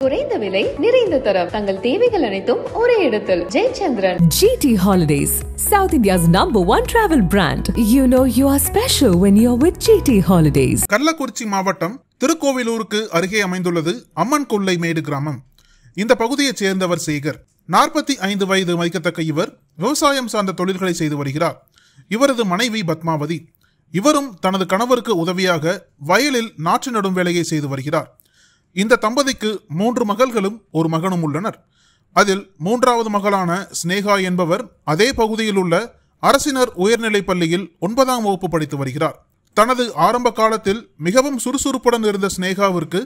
குறைந்த விலை நிறைந்த தரம் தங்கள் தேவைகள் அனைத்தும் ஒரே இடத்தில் Jayachandran. GT Holidays, South India's #1 travel brand. You know you are special when you're with GT Holidays. Kallakurichi மாவட்டம் திருக்கோவிலூருக்கு அருகே அமைந்துள்ளது அம்மன் கொல்லை மேடு கிராமம். இந்த பகுதியைச் சேர்ந்தவர் சேகர். 45 வயது மதிக்கத்தக்க இவர் விவசாயம் சார்ந்த தொழில்களை செய்து வருகிறார். இவரது மனைவி பத்மாவதி. இவரும் தனது கணவருக்கு உதவியாக வயலில் நாற்று நடும் வேலையை செய்து வருகிறார். இந்த தம்பதிக்கு 3 மகள்களும் ஒரு மகனும் உள்ளனர். அதில் 3வது மகளான ஸ்னேகா என்பவர் அதே பகுதியில் உள்ள அரசினர் உயர்நிலைப் பள்ளியில் 9ஆம் வகுப்பு படித்து வருகிறார். தனது ஆரம்ப காலத்தில் மிகவும் சுறுசுறுப்புடன் இருந்த ஸ்னேகாவிற்கு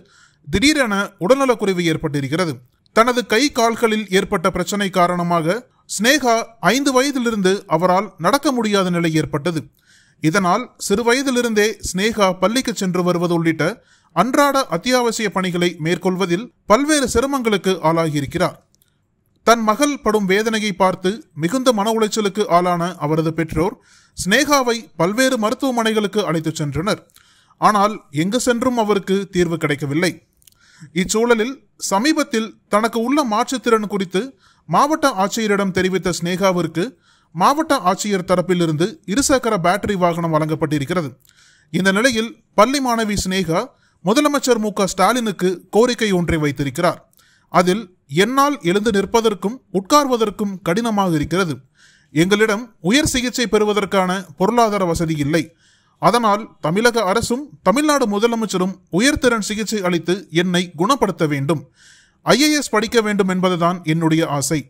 திடீரென உடல்நலக்குறைவு ஏற்பட்டிருக்கிறது. தனது கை கால்களில் ஏற்பட்ட பிரச்சனை காரணமாக ஸ்னேகா 5 வயதிலிருந்து அவரால் நடக்க முடியாத நிலை ஏற்பட்டது. இதனால் சிறு வயதிலிருந்தே ஸ்னேகா பள்ளிக்கு சென்று வருவது உள்ளிட்ட அன்றாட அத்தியாவசிய பணிகளை மேற்கொள்வதில் பல்வேறு சிரமங்களுக்கு ஆளாகியிருக்கிறார். தன் மகள் படும் வேதனையை பார்த்து மிகுந்த மன உளைச்சலுக்கு ஆளான அவரது பெற்றோர் ஸ்னேகாவை பல்வேறு மருத்துவமனைகளுக்கு அழைத்துச் சென்றனர். ஆனால் எங்கு சென்றும் அவருக்கு தீர்வு கிடைக்கவில்லை. இச்சூழலில் சமீபத்தில் தனக்கு உள்ள மாற்றுத்திறன் குறித்து மாவட்ட ஆட்சியரிடம் தெரிவித்த ஸ்னேகாவிற்கு மாவட்ட ஆட்சியர் தரப்பிலிருந்து இருசக்கர பேட்டரி வாகனம் வழங்கப்பட்டிருக்கிறது. இந்த நிலையில் பள்ளி மாணவி ஸ்னேகா முதலமைச்சர் மு க ஸ்டாலினுக்கு கோரிக்கை ஒன்றை வைத்திருக்கிறார். அதில் என்னால் எழுந்து நிற்பதற்கும் உட்கார்வதற்கும் கடினமாக இருக்கிறது. எங்களிடம் உயர் சிகிச்சை பெறுவதற்கான பொருளாதார வசதி இல்லை. அதனால் தமிழக அரசும் தமிழ்நாடு முதலமைச்சரும் உயர்திறன் சிகிச்சை அளித்து என்னை குணப்படுத்த வேண்டும். IAS படிக்க வேண்டும் என்பதுதான் என்னுடைய ஆசை.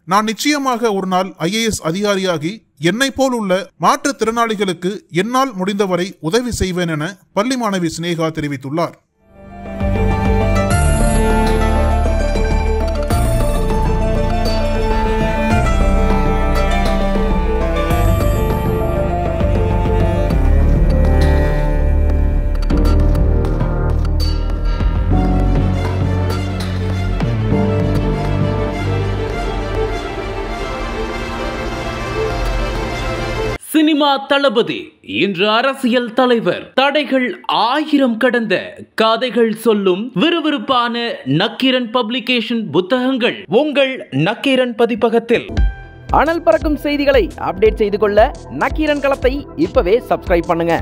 நான் நிச்சயமாக ஒரு நாள் IAS அதிகாரியாகி என்னை போல் உள்ள மாற்றுத்திறனாளிகளுக்கு என்னால் முடிந்தவரை உதவி செய்வேன் என பள்ளி மாணவி ஸ்னேகா தெரிவித்துள்ளார். சினிமா தளபதி இன்று அரசியல் தலைவர். தடைகள் 1000 கடந்த கதைகள் சொல்லும் விறுவிறுப்பான நக்கீரன் பப்ளிகேஷன் புத்தகங்கள் உங்கள் நக்கீரன் பதிப்பகத்தில். அனல் பறக்கும் செய்திகளை அப்டேட் செய்து கொள்ள நக்கீரன் களத்தை இப்பவே சப்ஸ்கிரைப் பண்ணுங்க.